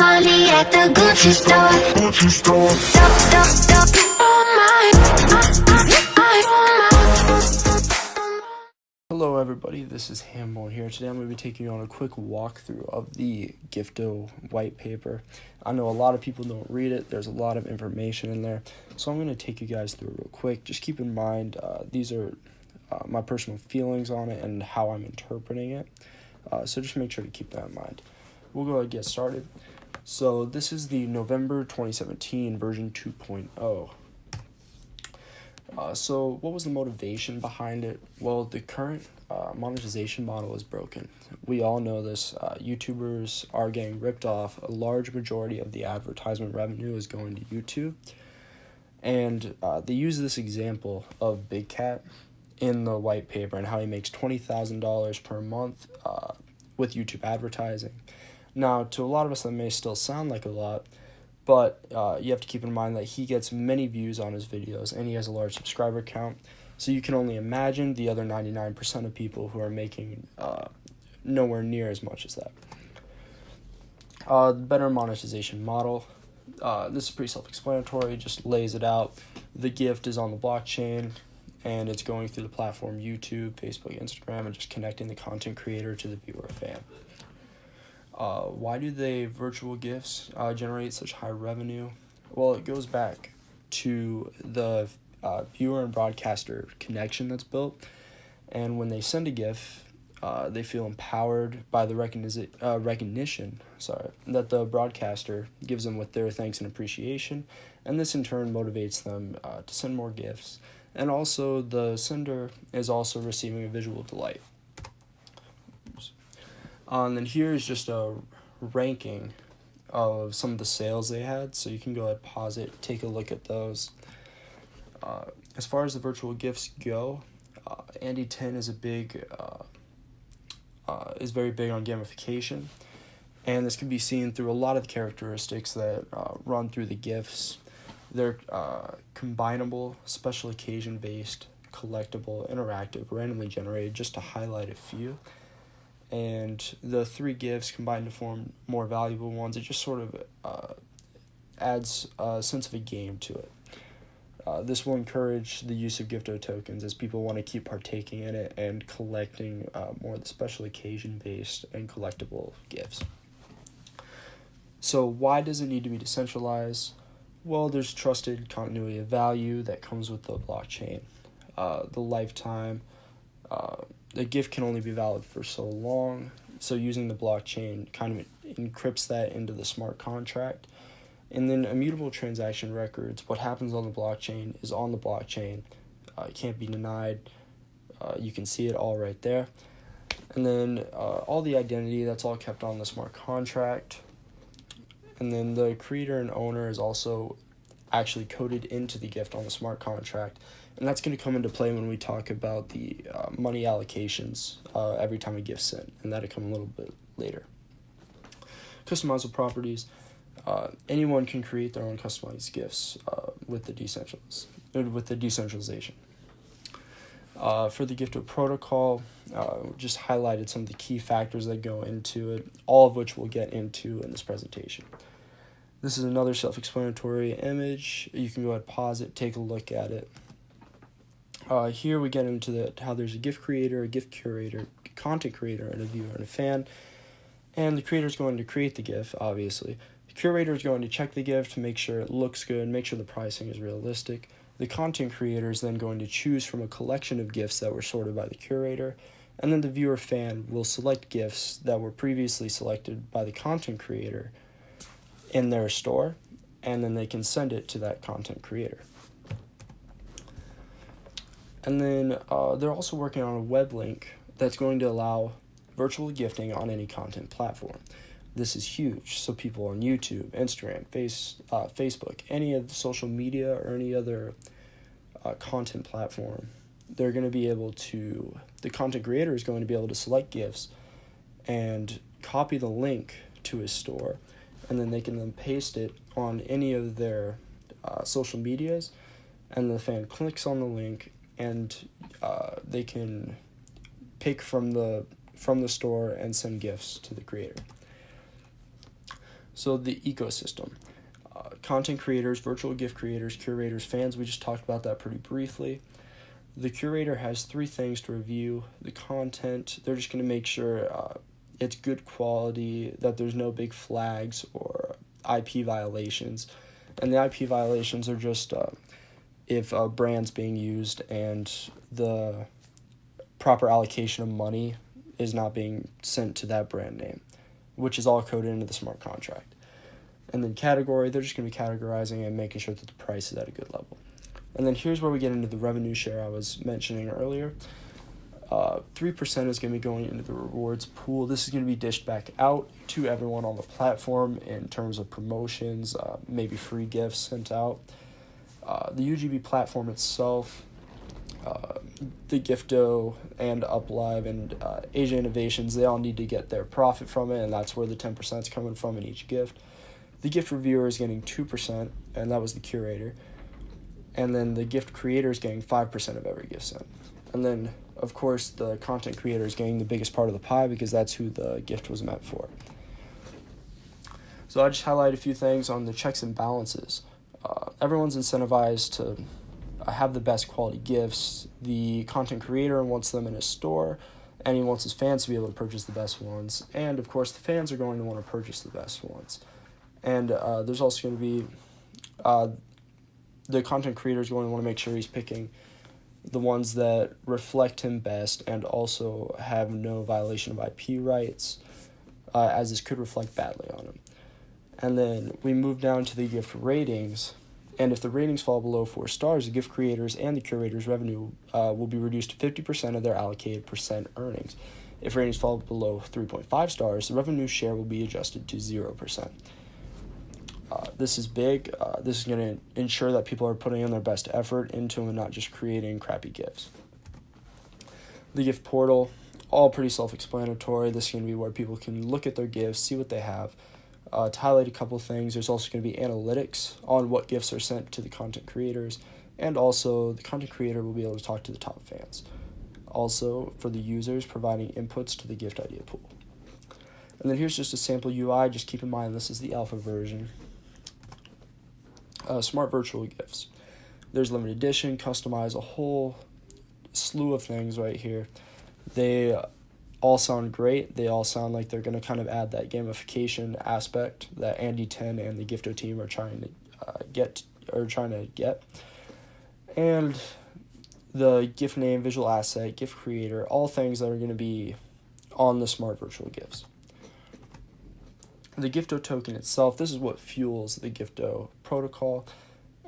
money at the Gucci store. Gucci store. Hello everybody, this is Hambone here. Today I'm going to be taking you on a quick walkthrough of the GIFTO white paper. I know a lot of people don't read it, there's a lot of information in there, so I'm going to take you guys through it real quick. Just keep in mind, these are my personal feelings on it and how I'm interpreting it, so just make sure to keep that in mind. We'll go ahead and get started. So this is the November 2017 version 2.0. So what was the motivation behind it? Well, the current monetization model is broken. We all know this. YouTubers are getting ripped off. A large majority of the advertisement revenue is going to YouTube. And they use this example of Big Cat in the white paper and how he makes $20,000 per month with YouTube advertising. Now, to a lot of us, that may still sound like a lot, but you have to keep in mind that he gets many views on his videos and he has a large subscriber count. So you can only imagine the other 99% of people who are making nowhere near as much as that. The better monetization model. This is pretty self-explanatory, just lays it out. The gift is on the blockchain and it's going through the platform YouTube, Facebook, Instagram, and just connecting the content creator to the viewer fan. Why do they virtual gifts generate such high revenue? Well, it goes back to the viewer and broadcaster connection that's built, and when they send a GIF, they feel empowered by the recognition that the broadcaster gives them with their thanks and appreciation, and this in turn motivates them to send more GIFs, and also the sender is also receiving a visual delight. And then here's just a ranking of some of the sales they had, so you can go ahead, pause it, take a look at those. As far as the virtual gifts go, Andy 10 is very big on gamification, and this can be seen through a lot of the characteristics that run through the gifts. They're combinable, special occasion based, collectible, interactive, randomly generated, just to highlight a few. And the three gifts combined to form more valuable ones. It just sort of adds a sense of a game to it. This will encourage the use of GIFTO tokens as people want to keep partaking in it and collecting more of the special occasion-based and collectible gifts. So why does it need to be decentralized? Well, there's trusted continuity of value that comes with the blockchain. The lifetime. The gift can only be valid for so long, so using the blockchain kind of encrypts that into the smart contract. And then immutable transaction records, what happens on the blockchain is on the blockchain. It can't be denied. You can see it all right there. And then all the identity, that's all kept on the smart contract. And then the creator and owner is also actually coded into the gift on the smart contract. And that's going to come into play when we talk about the money allocations every time a gift's sent, and that'll come a little bit later. Customizable properties. Anyone can create their own customized gifts with the decentralization. For the GIFTO protocol, just highlighted some of the key factors that go into it, all of which we'll get into in this presentation. This is another self-explanatory image. You can go ahead, pause it, take a look at it. Here we get into how there's a gift creator, a gift curator, content creator, and a viewer and a fan. And the creator is going to create the gift, obviously. The curator is going to check the gift to make sure it looks good, make sure the pricing is realistic. The content creator is then going to choose from a collection of gifts that were sorted by the curator. And then the viewer fan will select gifts that were previously selected by the content creator in their store, and then they can send it to that content creator. And then they're also working on a web link that's going to allow virtual gifting on any content platform. This is huge, so people on YouTube, Instagram, Facebook, any of the social media or any other content platform, they're going to be able to, the content creator is going to be able to select gifts and copy the link to his store, and then they can then paste it on any of their social medias, and the fan clicks on the link, and they can pick from the store and send gifts to the creator. So the ecosystem. Content creators, virtual gift creators, curators, fans, we just talked about that pretty briefly. The curator has 3 things to review. The content, they're just going to make sure it's good quality, that there's no big flags or IP violations. And the IP violations are just if a brand's being used and the proper allocation of money is not being sent to that brand name, which is all coded into the smart contract. And then category, they're just going to be categorizing and making sure that the price is at a good level. And then here's where we get into the revenue share I was mentioning earlier. 3% is going to be going into the rewards pool. This is going to be dished back out to everyone on the platform in terms of promotions, maybe free gifts sent out. The UGB platform itself, the GIFTO and UpLive and Asia Innovations, they all need to get their profit from it, and that's where the 10% is coming from in each gift. The gift reviewer is getting 2%, and that was the curator. And then the gift creator is getting 5% of every gift sent. And then, of course, the content creator is getting the biggest part of the pie because that's who the gift was meant for. So I just highlight a few things on the checks and balances. Everyone's incentivized to have the best quality gifts. The content creator wants them in his store, and he wants his fans to be able to purchase the best ones. And, of course, the fans are going to want to purchase the best ones. And there's also going to be the content creator is going to want to make sure he's picking the ones that reflect him best and also have no violation of IP rights, as this could reflect badly on him. And then we move down to the gift ratings, and if the ratings fall below 4 stars, the gift creators and the curators' revenue will be reduced to 50% of their allocated percent earnings. If ratings fall below 3.5 stars, the revenue share will be adjusted to 0%. This is big. This is going to ensure that people are putting in their best effort into and not just creating crappy gifts. The gift portal, all pretty self-explanatory. This is going to be where people can look at their gifts, see what they have. To highlight a couple things, there's also going to be analytics on what gifts are sent to the content creators, and also the content creator will be able to talk to the top fans. Also, for the users, providing inputs to the gift idea pool. And then here's just a sample UI. Just keep in mind this is the alpha version. Smart virtual gifts. There's limited edition, customize, a whole slew of things right here. They all sound great. They all sound like they're going to kind of add that gamification aspect that Andy 10 and the GIFTO team are trying to get. And the gift name, visual asset, gift creator, all things that are going to be on the smart virtual gifts. The GIFTO token itself, this is what fuels the GIFTO protocol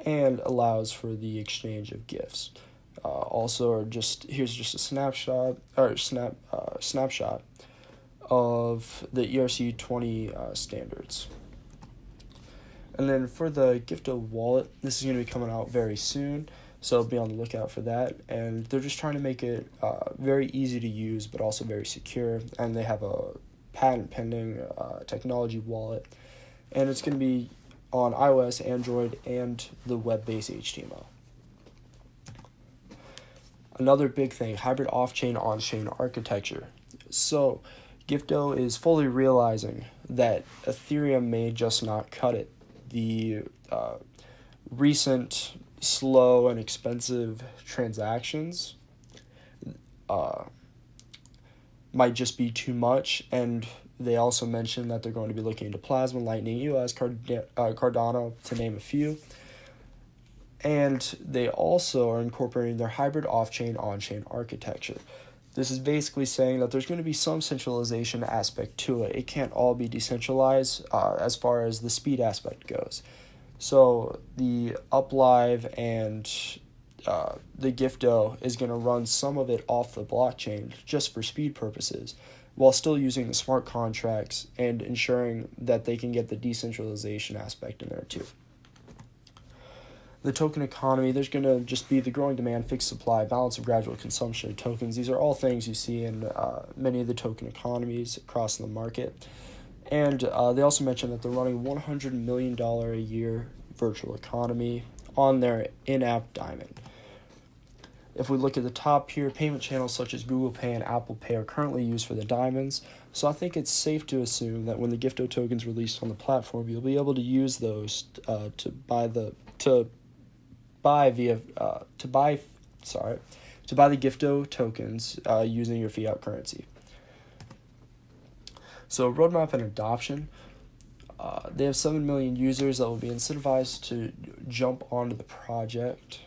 and allows for the exchange of gifts. Here's just a snapshot of the ERC20 standards. And then for the GIFTO wallet, this is going to be coming out very soon, so be on the lookout for that. And they're just trying to make it very easy to use, but also very secure. And they have a patent pending technology wallet, and it's going to be on iOS, Android, and the web-based HTML. Another big thing, hybrid off-chain, on-chain architecture. So GIFTO is fully realizing that Ethereum may just not cut it. The recent slow and expensive transactions might just be too much, and they also mentioned that they're going to be looking into Plasma, Lightning, EOS, Cardano, to name a few. And they also are incorporating their hybrid off-chain, on-chain architecture. This is basically saying that there's going to be some centralization aspect to it. It can't all be decentralized as far as the speed aspect goes. So the UpLive and the GIFTO is going to run some of it off the blockchain just for speed purposes, while still using the smart contracts and ensuring that they can get the decentralization aspect in there too. The token economy, there's going to just be the growing demand, fixed supply, balance of gradual consumption of tokens. These are all things you see in many of the token economies across the market. And they also mentioned that they're running $100 million a year virtual economy on their in-app diamond. If we look at the top here, payment channels such as Google Pay and Apple Pay are currently used for the diamonds. So I think it's safe to assume that when the GIFTO tokens released on the platform, you'll be able to use those to buy the GIFTO tokens using your fiat currency. So roadmap and adoption. They have 7 million users that will be incentivized to jump onto the project.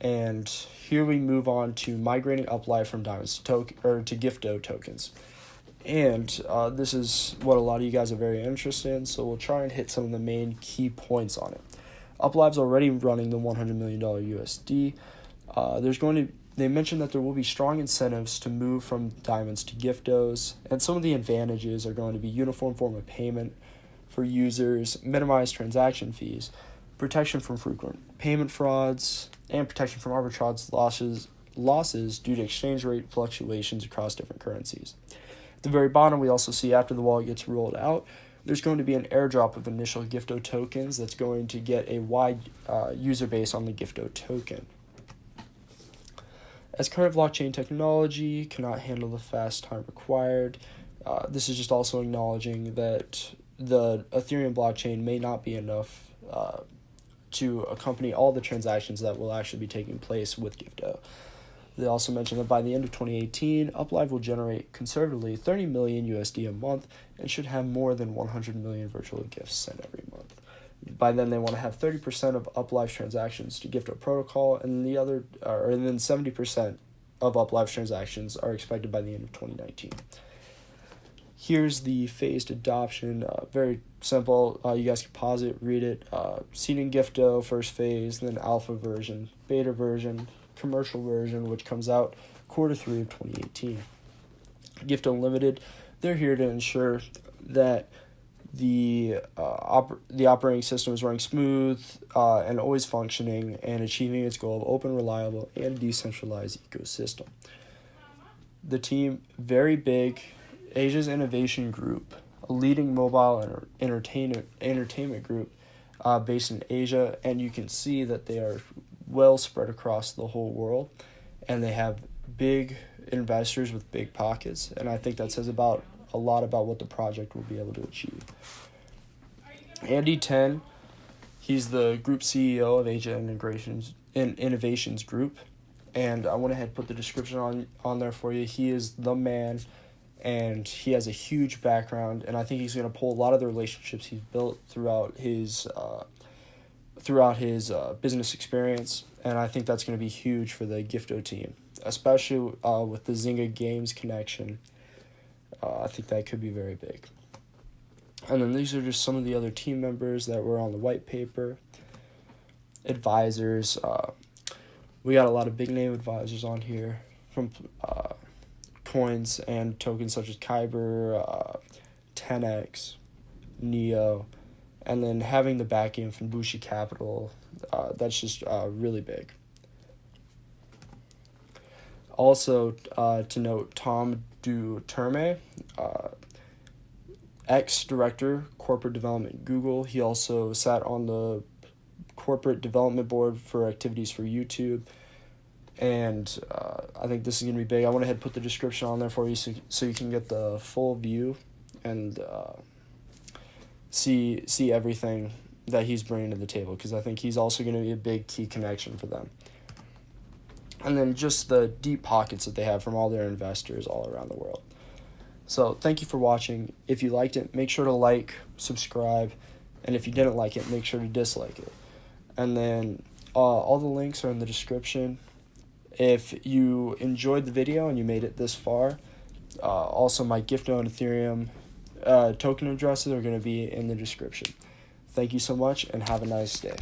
And here we move on to migrating Uplife from diamonds to GIFTO tokens. And this is what a lot of you guys are very interested in, so we'll try and hit some of the main key points on it. Uplive's already running the $100 million USD. They mentioned that there will be strong incentives to move from diamonds to GIFTOs, and some of the advantages are going to be uniform form of payment for users, minimized transaction fees, protection from frequent payment frauds, and protection from arbitrage losses due to exchange rate fluctuations across different currencies. At the very bottom, we also see after the wallet gets rolled out, there's going to be an airdrop of initial GIFTO tokens that's going to get a wide user base on the GIFTO token. As current blockchain technology cannot handle the fast time required, this is just also acknowledging that the Ethereum blockchain may not be enough to accompany all the transactions that will actually be taking place with GIFTO. They also mentioned that by the end of 2018, Uplive will generate conservatively 30 million USD a month and should have more than 100 million virtual gifts sent every month. By then, they want to have 30% of Uplive's transactions to GIFTO protocol, and then 70% of Uplive's transactions are expected by the end of 2019. Here's the phased adoption. Very simple. You guys can pause it, read it. Seeding GIFTO, first phase, then alpha version, beta version, commercial version, which comes out Q3 of 2018. GIFTO Limited, they're here to ensure that the operating system is running smooth and always functioning and achieving its goal of open, reliable, and decentralized ecosystem. The team, very big, Asia's Innovation Group, a leading mobile entertainment group based in Asia, and you can see that they are well spread across the whole world, and they have big investors with big pockets, and I think that says a lot about what the project will be able to achieve. Andy Ten, he's the group CEO of Asia Innovations Group, and I went ahead and put the description on there for you. He is the man, and he has a huge background, and I think he's going to pull a lot of the relationships he's built throughout his business experience, and I think that's going to be huge for the GIFTO team, especially with the Zynga Games connection. I think that could be very big. And then these are just some of the other team members that were on the white paper. Advisors. We got a lot of big name advisors on here from coins and tokens such as Kyber, 10x, Neo, and then having the backing from Bushi Capital. That's just really big. Also, to note, Tom Duterme, ex-director, corporate development, Google. He also sat on the corporate development board for activities for YouTube. And I think this is going to be big. I went ahead and put the description on there for you so you can get the full view and see everything that he's bringing to the table, because I think he's also going to be a big key connection for them. And then just the deep pockets that they have from all their investors all around the world. So thank you for watching. If you liked it, make sure to like, subscribe, and if you didn't like it, make sure to dislike it. And then all the links are in the description. If you enjoyed the video and you made it this far, also my GIFTO and Ethereum token addresses are going to be in the description. Thank you so much, and have a nice day.